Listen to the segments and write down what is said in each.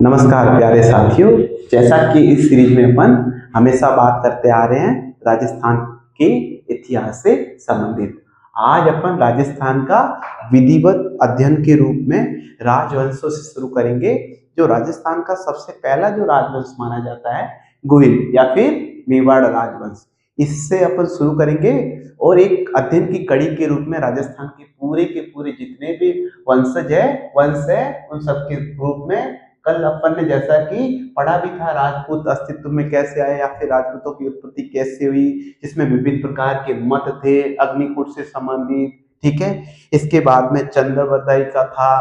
नमस्कार प्यारे साथियों। जैसा कि इस सीरीज में अपन हमेशा बात करते आ रहे हैं राजस्थान के इतिहास से संबंधित। आज अपन राजस्थान का विधिवत अध्ययन के रूप में राजवंशों से शुरू करेंगे। जो राजस्थान का सबसे पहला जो राजवंश माना जाता है गोहिल या फिर मेवाड़ राजवंश, इससे अपन शुरू करेंगे और एक अध्ययन की कड़ी के रूप में राजस्थान के पूरे जितने भी वंश है उन सब के रूप में कल अपन ने जैसा कि पढ़ा भी था राजपूत अस्तित्व में कैसे आए या फिर राजपूतों की उत्पत्ति कैसे हुई, जिसमें विभिन्न प्रकार के मत थे अग्निकूट से संबंधित। ठीक है, इसके बाद में चंद्रवरदाई का था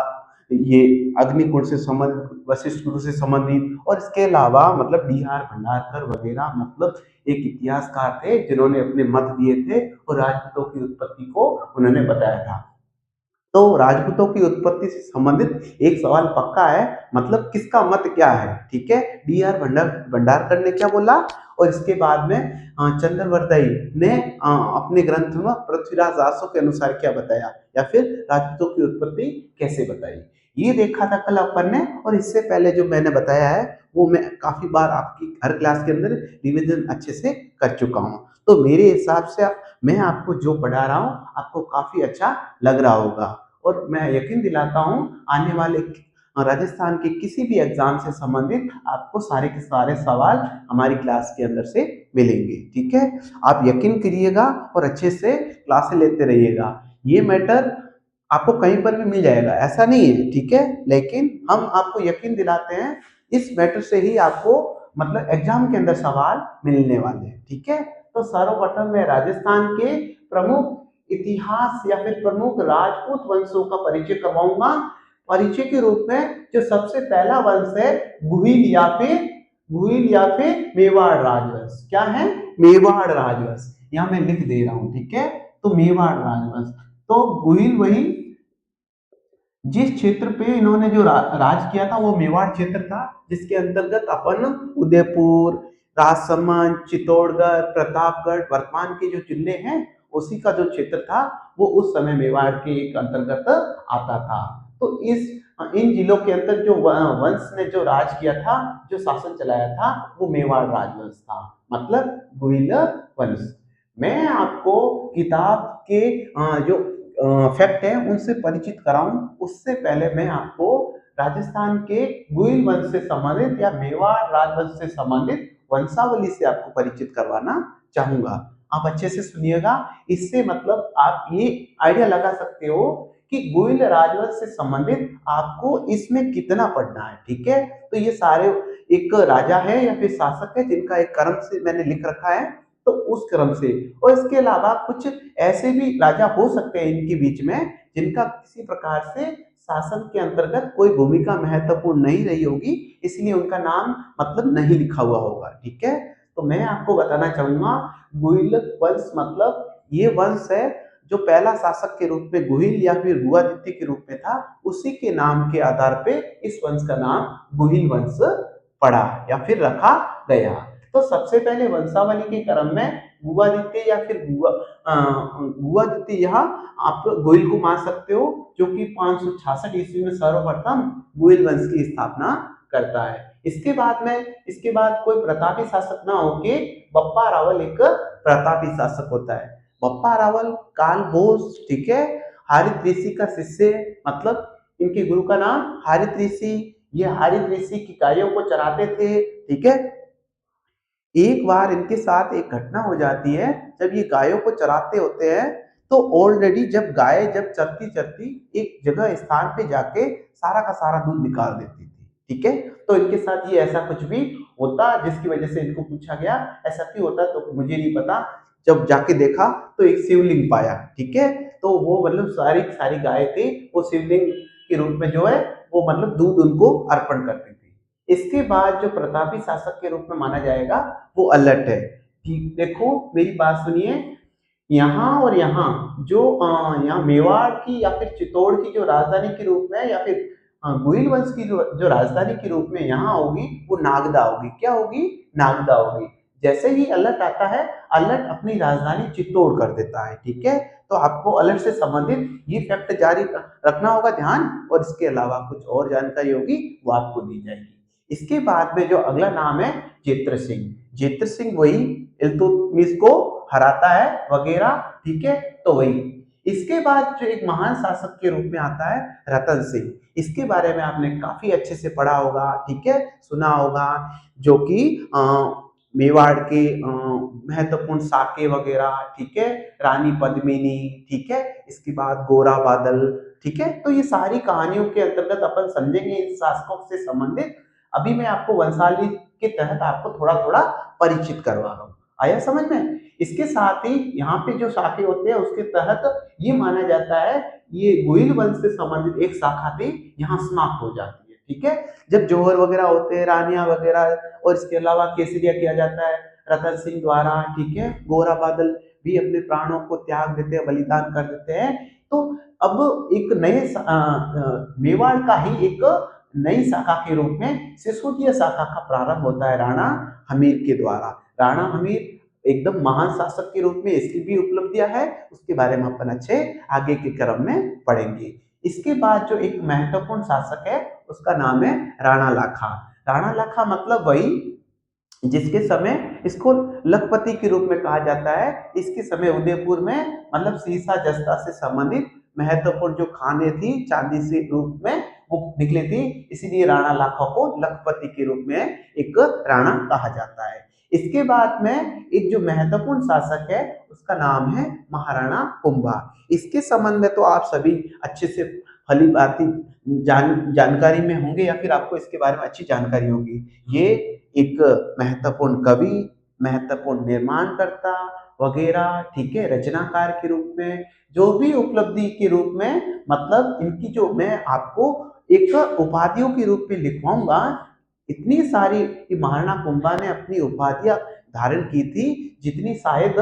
ये अग्निकूट से संबंधित, वशिष्ठ गुरु से संबंधित, और इसके अलावा मतलब डी आर भंडारकर वगैरह मतलब एक इतिहासकार थे जिन्होंने अपने मत दिए थे और राजपूतों की उत्पत्ति को उन्होंने बताया था। तो राजपूतों की उत्पत्ति से संबंधित एक सवाल पक्का है, मतलब किसका मत क्या है। ठीक है, डी आर भंडारकर ने क्या बोला और इसके बाद में चंद्रवरदाई ने अपने ग्रंथ में पृथ्वीराज रासो के अनुसार क्या बताया या फिर राजपूतों की उत्पत्ति कैसे बताई, ये देखा था कल अपन ने। और इससे पहले जो मैंने बताया है वो मैं काफी बार आपकी हर क्लास के अंदर रिवीजन अच्छे से कर चुका हूँ। तो मेरे हिसाब से मैं आपको जो पढ़ा रहा हूँ आपको काफी अच्छा लग रहा होगा और मैं यकीन दिलाता हूँ आने वाले राजस्थान के किसी भी एग्जाम से संबंधित आपको सारे के सारे सवाल हमारी क्लास के अंदर से मिलेंगे। ठीक है, आप यकीन करिएगा और अच्छे से क्लासें लेते रहिएगा। ये मैटर आपको कहीं पर भी मिल जाएगा ऐसा नहीं है, ठीक है, लेकिन हम आपको यकीन दिलाते हैं इस मैटर से ही आपको मतलब एग्जाम के अंदर सवाल मिलने वाले हैं। ठीक है, तो सर्वप्रथम मैं राजस्थान के प्रमुख इतिहास या फिर प्रमुख राजपूत वंशों का परिचय करवाऊंगा। परिचय के रूप में जो सबसे पहला वंश है गुहिल या फिर मेवाड़ राजवंश। क्या है? मेवाड़ राजवंश। यहाँ मैं लिख दे रहा हूं, ठीक है। तो मेवाड़ राजवंश, तो गुहिल वही जिस क्षेत्र पे इन्होंने जो राज किया था वो मेवाड़ क्षेत्र था, जिसके अंतर्गत अपन उदयपुर, राजसमंद, चित्तौड़गढ़, प्रतापगढ़ वर्तमान के जो जिले हैं उसी का जो क्षेत्र था वो उस समय मेवाड़ के एक अंतर्गत आता था। तो इस इन जिलों के अंदर जो वंश ने जो राज किया था, जो शासन चलाया था, वो मेवाड़ राजवंश था, मतलब गुहिल वंश। मैं आपको किताब के जो फैक्ट है उनसे परिचित कराऊं उससे पहले मैं आपको राजस्थान के गुइल वंश से संबंधित या मेवाड़ राजवंश से संबंधित वंशावली से आपको परिचित करवाना चाहूंगा। आप अच्छे से सुनिएगा, इससे मतलब आप ये आइडिया लगा सकते हो कि गुइल राजवंश से संबंधित आपको इसमें कितना पढ़ना है। ठीक है, तो ये सारे एक राजा है या फिर शासक है जिनका एक क्रम से मैंने लिख रखा है, तो उस क्रम से। और इसके अलावा कुछ ऐसे भी राजा हो सकते हैं इनके बीच में जिनका किसी प्रकार से शासन के अंतर्गत कोई भूमिका महत्वपूर्ण नहीं रही होगी, इसलिए उनका नाम मतलब नहीं लिखा हुआ होगा। ठीक है, तो मैं आपको बताना चाहूंगा गुहिल वंश मतलब ये वंश है जो पहला शासक के रूप में गुहिल या फिर गुआदित्य के रूप में था, उसी के नाम के आधार पे इस वंश का नाम गुहिल वंश पड़ा या फिर रखा गया। तो सबसे पहले वंशावली के क्रम में गुआदित्य या फिर गुआदित्य यहाँ आप गोइल को मान सकते हो, जो कि 566 ईस्वी में सर्वप्रथम गोइल वंश की स्थापना करता है। इसके बाद कोई प्रतापी शासक ना होके बप्पा रावल एक प्रतापी शासक होता है। बप्पा रावल काल बोस, ठीक है, हारित ऋषि का शिष्य, मतलब इनके गुरु का नाम हारित ऋषि। ये हारित ऋषि की गायों को चराते थे। ठीक है, एक बार इनके साथ एक घटना हो जाती है, जब ये गायों को चराते होते हैं तो ऑलरेडी जब गाय जब चरती चरती एक जगह स्थान पे जाके सारा का सारा दूध निकाल देती थी। ठीक है, तो इनके साथ ये ऐसा कुछ भी होता जिसकी वजह से इनको पूछा गया ऐसा क्यों होता, तो मुझे नहीं पता। जब जाके देखा तो एक शिवलिंग पाया। ठीक है, तो वो मतलब सारी सारी गाय थी, वो शिवलिंग के रूप में जो है वो मतलब दूध उनको अर्पण करती थी। इसके बाद जो प्रतापी शासक के रूप में माना जाएगा वो अलट है। ठीक, देखो मेरी बात सुनिए, यहाँ और यहाँ जो यहाँ मेवाड़ की या फिर चित्तौड़ की जो राजधानी के रूप में या फिर गुइल वंश की जो राजधानी के रूप में यहाँ होगी वो नागदा होगी। क्या होगी? नागदा होगी। जैसे ही अलट आता है, अलट अपनी राजधानी चित्तौड़ कर देता है। ठीक है, तो आपको अलट से संबंधित ये फैक्ट जारी रखना होगा ध्यान, और इसके अलावा कुछ और जानकारी होगी वो आपको दी जाएगी। इसके बाद में जो अगला नाम है जेत्र सिंह। जेत्र सिंह वही इल्तुतमिश को हराता है वगैरह, ठीक है। तो वही इसके बाद जो एक महान शासक के रूप में आता है रतन सिंह। इसके बारे में आपने काफी अच्छे से पढ़ा होगा, ठीक है, सुना होगा, जो कि मेवाड़ के महत्वपूर्ण साके वगैरह, ठीक है, रानी पद्मिनी, ठीक है, इसके बाद गोरा बादल, ठीक है। तो ये सारी कहानियों के अंतर्गत अपन समझेंगे इन शासकों से संबंधित। अभी मैं आपको वंशावली के तहत आपको थोड़ा थोड़ा परिचित करवा रहा हूँ। आया समझ में? इसके साथ ही यहाँ पे जो शाखे होते हैं उसके तहत ये माना जाता है ये गोइल वंश से संबंधित एक शाखा थी, यहाँ समाप्त हो जाती है, ठीक है। जब जौहर वगैरह होते हैं, रानियां वगैरह, और इसके अलावा केसरिया किया जाता है रतन सिंह द्वारा, ठीक है। गोरा बादल भी अपने प्राणों को त्याग देते हैं, बलिदान कर देते हैं। तो अब एक नए मेवाड़ का ही एक नई शाखा के रूप में सिसोदिया शाखा का प्रारंभ होता है राणा हमीर के द्वारा। राणा हमीर एकदम महान शासक के रूप में इसकी भी उपलब्धियां है, उसके बारे में अपन अच्छे आगे के क्रम में पढ़ेंगे। इसके बाद जो एक महत्वपूर्ण शासक है उसका नाम है राणा लाखा। राणा लाखा मतलब वही जिसके समय इसको लखपति के रूप में कहा जाता है। इसके समय उदयपुर में मतलब सीसा जस्ता से संबंधित महत्वपूर्ण जो खाने थी चांदी से रूप में वो निकली थी, इसीलिए राणा लाखा को लखपति के रूप में एक राणा कहा जाता है। इसके बाद में एक जो महत्वपूर्ण शासक है उसका नाम है महाराणा कुंभा। इसके संबंध में तो आप सभी अच्छे से भली भांति जानकारी में होंगे, या फिर आपको इसके बारे में अच्छी जानकारी होगी। ये एक महत्वपूर्ण कवि, महत्वपूर्ण निर्माणकर्ता वगैरह, ठीक है, रचनाकार के रूप में जो भी उपलब्धि के रूप में, मतलब इनकी जो मैं आपको एक उपाधियों के रूप में लिखवाऊंगा, इतनी सारी कि महाराणा कुंभा ने अपनी उपाधियां धारण की थी जितनी शायद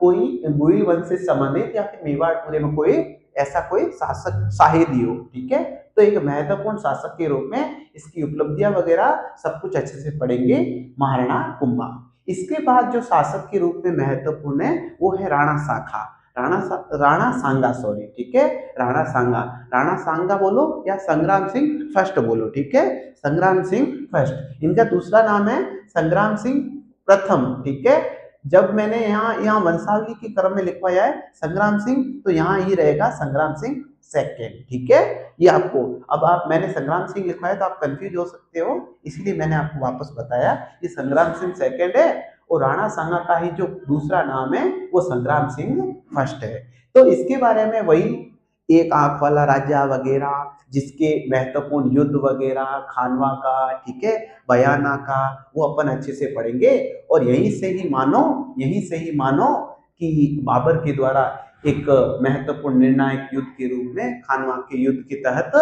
कोई गोइल वंश से संबंधित या फिर मेवाड़ पूरे में कोई ऐसा कोई शासक शायद ही हो, ठीक है। तो एक महत्वपूर्ण शासक के रूप में इसकी उपलब्धियां वगैरह सब कुछ अच्छे से पढ़ेंगे महाराणा कुंभा। इसके बाद जो शासक के रूप में महत्वपूर्ण है वो है राणा शाखा, राणा सांगा, सॉरी, ठीक है, राणा सांगा। राणा सांगा बोलो या संग्राम सिंह फर्स्ट बोलो, ठीक है, संग्राम सिंह फर्स्ट। इनका दूसरा नाम है संग्राम सिंह प्रथम, ठीक है। जब मैंने यहाँ वंशावली के क्रम में लिखवाया है संग्राम सिंह, तो यहाँ ही रहेगा संग्राम सिंह सेकेंड, ठीक है। ये आपको अब आप मैंने संग्राम सिंह लिखवाया तो आप कंफ्यूज हो सकते हो, इसलिए मैंने आपको वापस बताया कि संग्राम सिंह सेकेंड है और राणा सांगा का ही जो दूसरा नाम है वो संग्राम सिंह फर्स्ट है। तो इसके बारे में वही एक आंख वाला राजा वगैरह, जिसके महत्वपूर्ण युद्ध वगैरह खानवा का, ठीक है, बयाना का, वो अपन अच्छे से पढ़ेंगे। और यहीं से ही मानो कि बाबर के द्वारा एक महत्वपूर्ण निर्णायक युद्ध के रूप में खानवा के युद्ध के तहत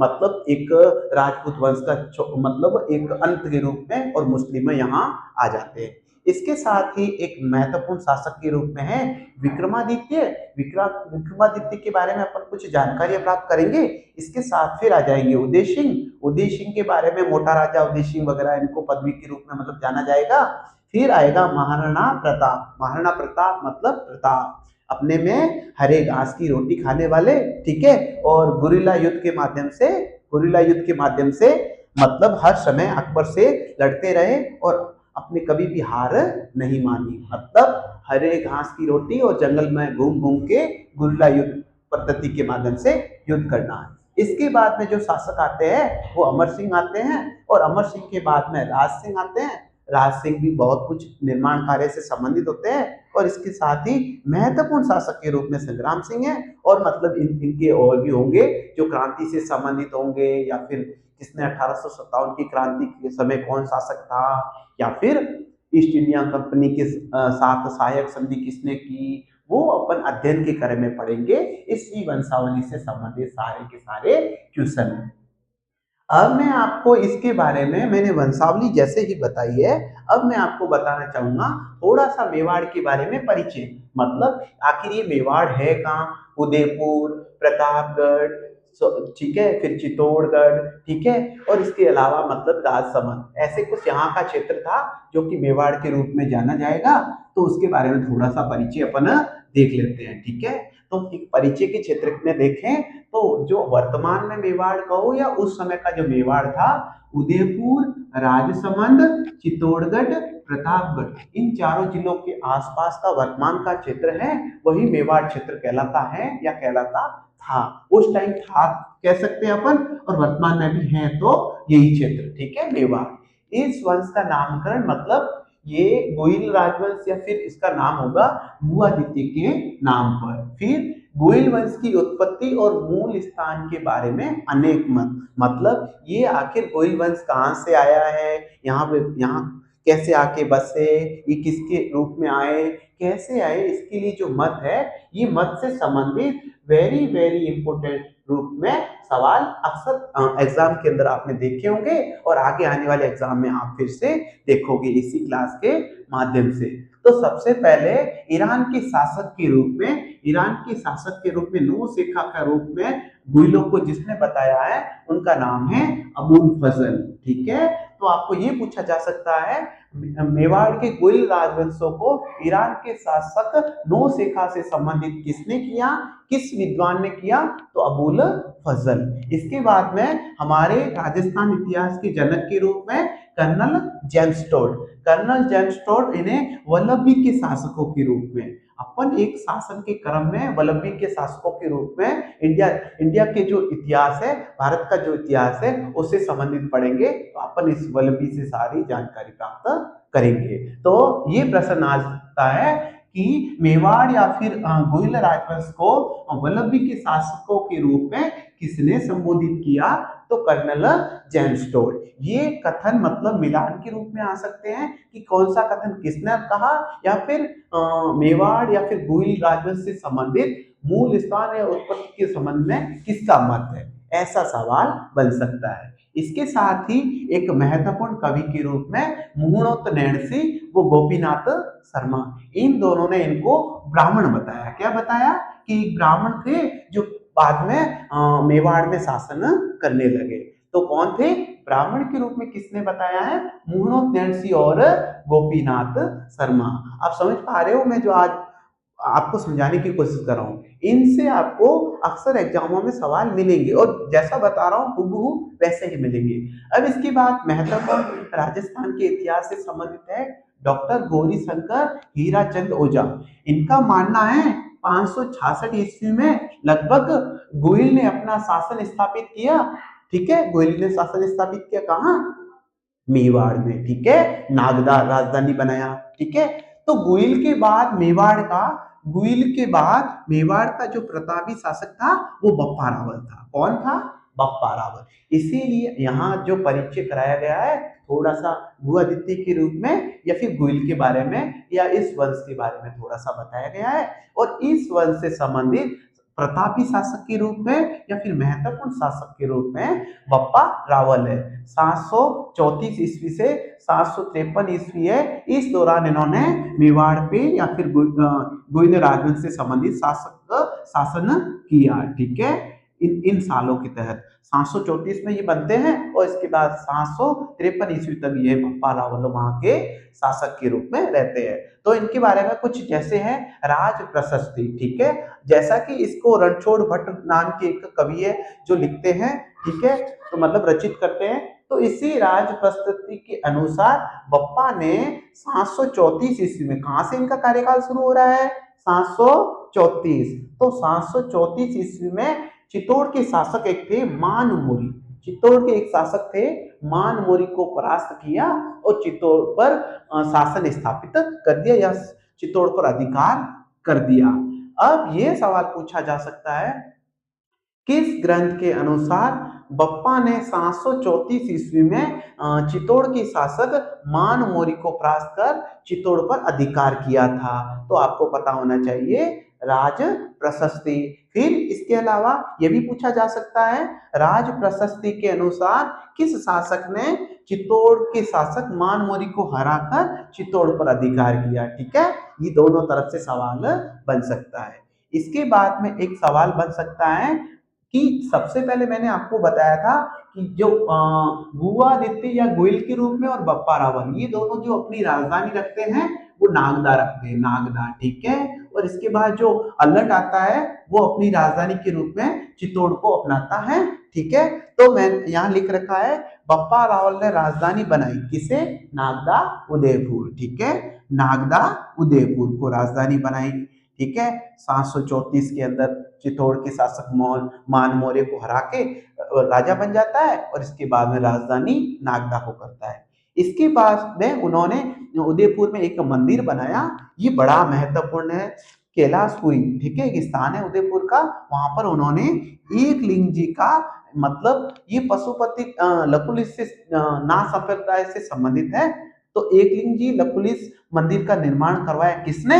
मतलब एक राजपूत वंश का मतलब एक अंत के रूप में और मुस्लिम यहाँ आ जाते हैं। इसके साथ ही एक महत्वपूर्ण शासक के रूप में है विक्रमादित्य। विक्रमादित्य के बारे में अपन कुछ जानकारी प्राप्त करेंगे। इसके साथ फिर आ जाएंगे उदय सिंह। उदय सिंह के बारे में मोटा राजा उदय सिंह वगैरह इनको पदवी के रूप में मतलब जाना जाएगा। फिर आएगा महाराणा प्रताप। महाराणा प्रताप मतलब प्रताप, अपने में हरे घास की रोटी खाने वाले, ठीक है, और गुरिल्ला युद्ध के माध्यम से मतलब हर समय अकबर से लड़ते रहे और अपने कभी भी हार नहीं मानी। मतलब हरे घास की रोटी और जंगल में घूम घूम के गुरिल्ला युद्ध पद्धति के माध्यम से युद्ध करना है। इसके बाद में जो शासक आते हैं वो अमर सिंह आते हैं, और अमर सिंह के बाद में राज सिंह आते हैं। राज सिंह भी बहुत कुछ निर्माण कार्य से संबंधित होते हैं। और इसके साथ ही महत्वपूर्ण शासक के रूप में संग्राम सिंह है, और मतलब इनके और भी होंगे जो क्रांति से संबंधित होंगे, या फिर किसने 1857 की क्रांति के समय कौन शासक था, या फिर ईस्ट इंडिया कंपनी के साथ सहायक संधि किसने की, वो अपन अध्ययन के क्रम में पढ़ेंगे। इसी वंशावली से संबंधित सारे के सारे क्वेश्चन। अब मैं आपको इसके बारे में, मैंने वंशावली जैसे ही बताई है, अब मैं आपको बताना चाहूंगा थोड़ा सा मेवाड़ के बारे में परिचय। मतलब आखिर ये मेवाड़ है कहाँ? उदयपुर, प्रतापगढ़, ठीक है, फिर चित्तौड़गढ़, ठीक है, और इसके अलावा मतलब राजसमंद, ऐसे कुछ यहाँ का क्षेत्र था जो कि मेवाड़ के रूप में जाना जाएगा। तो उसके बारे में थोड़ा सा परिचय अपन देख लेते हैं, ठीक है। तो एक परिचय के क्षेत्र में देखें तो जो वर्तमान में मेवाड़ कहो या उस समय का जो मेवाड़ था, उदयपुर, राजसमंद, चित्तौड़गढ़, प्रतापगढ़, इन चारों जिलों के आसपास का वर्तमान का क्षेत्र है, वही मेवाड़ क्षेत्र कहलाता है या कहलाता था। उस टाइम था कह सकते हैं अपन, और वर्तमान में भी है तो यही क्षेत्र, ठीक है, मेवाड़। इस वंश का नामकरण मतलब ये गोइल राजवंश या फिर इसका नाम होगा भूआदित्य के नाम पर। फिर गोइल वंश की उत्पत्ति और मूल स्थान के बारे में अनेक मत, मतलब ये आखिर गोइल वंश कहाँ से आया है, यहाँ कैसे आके बसे, ये किसके रूप में आए, कैसे आए, इसके लिए जो मत है, ये मत से संबंधित वेरी वेरी इंपोर्टेंट रूप में सवाल अक्सर एग्जाम के अंदर आपने देखे होंगे और आगे आने वाले एग्जाम में आप फिर से देखोगे इसी क्लास के माध्यम से। तो सबसे पहले ईरान के शासक के रूप में, ईरान के शासक के रूप में नौ शेखा का रूप में गुइलों को जिसने बताया है उनका नाम है अबुल फजल, ठीक है। तो आपको ये पूछा जा सकता है मेवाड़ के गुइल राजवंशों को ईरान के शासक नौ शेखा से संबंधित किसने किया, किस विद्वान ने किया, तो अबुल फजल। इसके बाद में हमारे राजस्थान इतिहास के जनक के रूप में colonel James Tod, colonel James Tod इन्हें वल्लभी के शासकों के रूप में, अपन एक शासन के क्रम में वल्लभी के शासकों के रूप में इंडिया के जो इतिहास है, भारत का जो इतिहास है उससे संबंधित पढ़ेंगे, तो अपन इस वल्लभी से सारी जानकारी प्राप्त करेंगे। तो ये प्रश्न आ सकता है कि मेवाड़ या फिर गोइल राजवंश को वल्लभी के शासकों के रूप में किसने संबोधित किया, तो कर्नल जेम्स टोड। ये कथन मतलब मिलान के रूप में आ सकते हैं कि कौन सा कथन किसने कहा, या फिर मेवाड़ या फिर गोइल राजवंश से संबंधित मूल स्थान या उत्पत्ति के संबंध में किसका मत है, ऐसा सवाल बन सकता है। इसके साथ ही एक महत्वपूर्ण कवि के रूप में मुहुणोत्त नैणसी वो गोपीनाथ शर्मा, इन दोनों ने इनको ब्राह्मण बताया। क्या बताया कि एक ब्राह्मण थे जो बाद में मेवाड़ में शासन करने लगे। तो कौन थे, ब्राह्मण के रूप में किसने बताया है, मुहुणोत्त नैणसी और गोपीनाथ शर्मा। आप समझ पा रहे हो मैं जो आज आपको समझाने की कोशिश कर रहा हूँ, इनसे आपको अक्सर एग्जामों में सवाल मिलेंगे और जैसा बता रहा हूँ हूबहू वैसे ही मिलेंगे। अब इसके बाद महत्वपूर्ण राजस्थान के इतिहास से संबंधित है डॉक्टर गौरी शंकर हीराचंद ओझा। इनका मानना है 566 ईस्वी में लगभग गोइल ने अपना शासन स्थापित किया, ठीक है, गोइल ने शासन स्थापित किया कहाँ, मेवाड़ में, ठीक है, नागदा राजधानी बनाया, ठीक है। तो गुइल के बाद मेवाड़ का जो प्रतापी शासक था वो बप्पा रावल था। कौन था, बप्पा रावल। इसीलिए यहाँ जो परिचय कराया गया है थोड़ा सा भूआदित्य के रूप में या फिर गुइल के बारे में या इस वंश के बारे में थोड़ा सा बताया गया है, और इस वंश से संबंधित प्रतापी शासक के रूप में या फिर महत्वपूर्ण शासक के रूप में बप्पा रावल है। 734 ईस्वी से 753 ईस्वी है, इस दौरान इन्होंने मेवाड़ पे या फिर गोइल राजवंश से संबंधित शासन किया, ठीक है। इन सालों के तहत 734 में ये बनते हैं और इसके बाद 753 ईस्वी तक ये बप्पा रावल वहां के शासक के रूप में रहते हैं। तो इनके बारे में कुछ जैसे है राज प्रशस्ति, ठीक है, जैसा कि इसको रणछोड़ भट्ट नाम के एक कवि है जो लिखते हैं, ठीक है, तो मतलब रचित करते हैं। तो इसी राज प्रशस्ति के अनुसार बप्पा ने 734 ईस्वी में, कहां से इनका कार्यकाल शुरू हो रहा है, 734, तो 734 ईस्वी में चित्तौड़ के शासक एक थे मान मोरी, चित्तौड़ के एक शासक थे मान मोरी को परास्त किया और चित्तौड़ पर शासन स्थापित कर दिया या चित्तौड़ पर अधिकार कर दिया। अब ये सवाल पूछा जा सकता है किस ग्रंथ के अनुसार बप्पा ने 734 ईस्वी में चित्तौड़ के शासक मान मोरी को परास्त कर चित्तौड़ पर अधिकार किया था, तो आपको पता होना चाहिए राज प्रशस्ति। फिर इसके अलावा यह भी पूछा जा सकता है राज प्रशस्ति के अनुसार किस शासक ने चित्तौड़ के शासक मान मोरी को हराकर चित्तौड़ पर अधिकार किया, ठीक है, ये दोनों तरफ से सवाल बन सकता है। इसके बाद में एक सवाल बन सकता है कि सबसे पहले मैंने आपको बताया था कि जो भूआदित्य या गोइल के रूप में और बप्पा रावल ये दोनों जो अपनी राजधानी रखते हैं वो नागदा रखते हैं, नागदा, ठीक है, और इसके बाद जो अलर्ट आता है वो अपनी राजधानी के रूप में चित्तौड़ को अपनाता है। ठीक है, तो मैं यहाँ लिख रखा है बप्पा रावल ने राजधानी बनाई, किसे? नागदा उदयपुर। ठीक है, नागदा उदयपुर को राजधानी बनाई। ठीक है, 734 के अंदर चित्तौड़ के शासक मान मौर्य को हरा के राजा बन जाता है और इसके बाद में राजधानी नागदा को करता है। इसके बाद में उन्होंने उदयपुर में एक मंदिर बनाया, ये बड़ा महत्वपूर्ण है, कैलाशपुरी। ठीक है, एक स्थान है उदयपुर का, वहां पर उन्होंने एक लिंग जी का, मतलब ये पशुपति लकुलिश से ना संप्रदाय से संबंधित है, तो एक लिंग जी लकुलिश मंदिर का निर्माण करवाया किसने?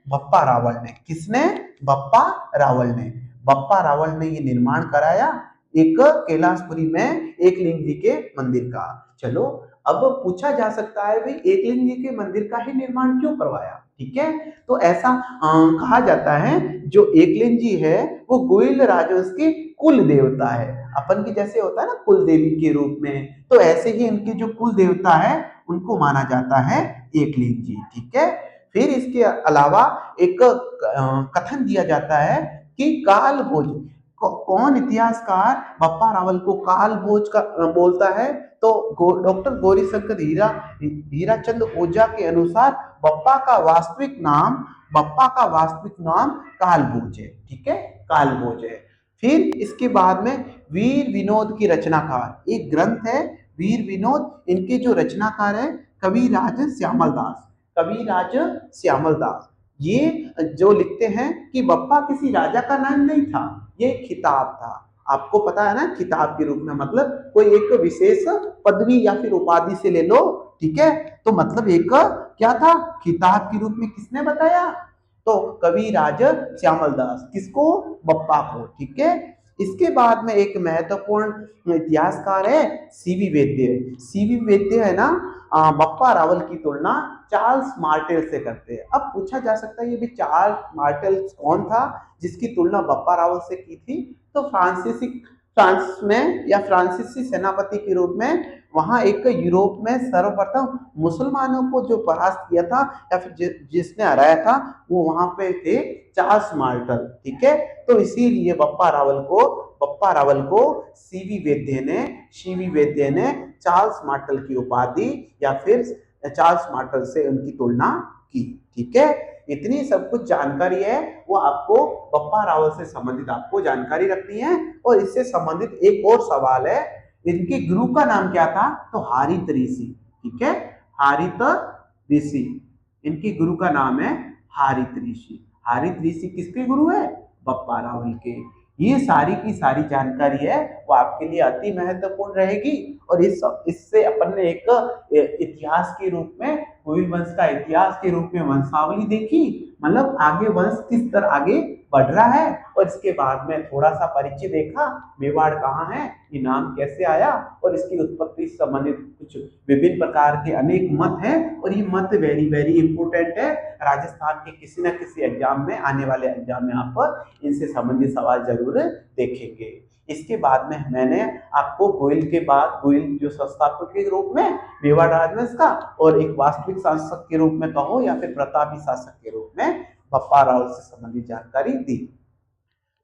बप्पा रावल ने। किसने? बप्पा रावल ने। बप्पा रावल ने ये निर्माण कराया एक कैलाशपुरी में एकलिंग जी के मंदिर का। चलो, अब पूछा जा सकता है भाई एकलिंग जी के मंदिर का ही निर्माण क्यों करवाया? ठीक है, तो ऐसा कहा जाता है जो एकलिंग जी है वो गोइल राजवंश के कुल देवता है। अपन की जैसे होता है ना कुल देवी के रूप में, तो ऐसे ही इनके जो कुल देवता है उनको माना जाता है एकलिंग जी। ठीक है, फिर इसके अलावा एक कथन दिया जाता है कि काल भोज, कौन इतिहासकार बप्पा रावल को काल भोज का बोलता है? तो डॉक्टर गौरीशंकर हीराचंद ओझा के अनुसार बप्पा का वास्तविक नाम कालभोज है। ठीक है, कालभोज है। फिर इसके बाद में वीर विनोद की रचनाकार एक ग्रंथ है वीर विनोद, इनके जो रचनाकार है कविराज श्यामल दास। कविराज श्यामल दास ये जो लिखते हैं कि बप्पा किसी राजा का नाम नहीं था, ये खिताब था। आपको पता है ना, खिताब के रूप में मतलब कोई एक विशेष पदवी या फिर उपाधि से ले लो। ठीक है, तो मतलब एक क्या था? खिताब के रूप में किसने बताया? तो कविराज श्यामल दास। किसको? बप्पा को। ठीक है, इसके बाद में एक महत्वपूर्ण इतिहासकार है सीवी वैद्य। सीवी वैद्य है ना, बप्पा रावल की तुलना चार्ल्स मार्टेल से करते हैं। अब पूछा जा सकता है ये भी चार्ल्स मार्टेल कौन था जिसकी तुलना बप्पा रावल से की थी? तो फ्रांस में या फ्रांसीसी सेनापति के रूप में वहां एक यूरोप में सर्वप्रथम मुसलमानों को जो परास्त किया था या फिर जिसने हराया था वो वहां पे थे चार्ल्स मार्टेल। ठीक है, तो इसीलिए बप्पा रावल को सीवी वैद्य ने चार्ल्स मार्टेल की उपाधि या फिर चार्ल्स मार्टेल से उनकी तुलना की। ठीक है, इतनी सब कुछ जानकारी है वो आपको बप्पा रावल से संबंधित आपको जानकारी रखनी है। और इससे संबंधित एक और सवाल है, इनके गुरु का नाम क्या था? तो हारित ऋषि। ठीक है, हारित ऋषि, इनके गुरु का नाम है हारित ऋषि। हारित ऋषि किसके गुरु है? बप्पा रावल के। ये सारी की सारी जानकारी है वो आपके लिए अति महत्वपूर्ण रहेगी। और इससे अपन ने एक इतिहास के रूप में गोविल वंश का इतिहास के रूप में वंशावली देखी, मतलब आगे वंश किस तरह आगे बढ़ रहा है। और इसके बाद में थोड़ा सा परिचय देखा, मेवाड़ कहाँ है, ये नाम कैसे आया, और इसकी उत्पत्ति से संबंधित कुछ विभिन्न प्रकार के अनेक मत हैं। और ये मत वेरी वेरी इंपोर्टेंट है, राजस्थान के किसी न किसी एग्जाम में, आने वाले एग्जाम में आप इनसे संबंधित सवाल जरूर देखेंगे। इसके बाद में मैंने आपको गोइल के बाद गोइल जो संस्थापक के रूप में मेवाड़ राजवंश का और एक वास्तविक शासक के रूप में कहो या फिर प्रतापी शासक के रूप में बप्पा रावल से संबंधित जानकारी दी।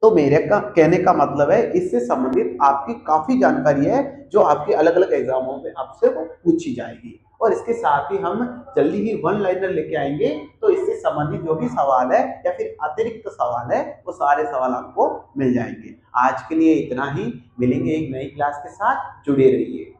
तो मेरे का कहने का मतलब है इससे संबंधित आपकी काफी जानकारी है जो आपके अलग अलग एग्जामों में आपसे वो पूछी जाएगी। और इसके साथ ही हम जल्दी ही वन लाइनर लेके आएंगे, तो इससे संबंधित जो भी सवाल है या फिर अतिरिक्त सवाल है वो सारे सवाल आपको मिल जाएंगे। आज के लिए इतना ही, मिलेंगे एक नई क्लास के साथ, जुड़े रहिए।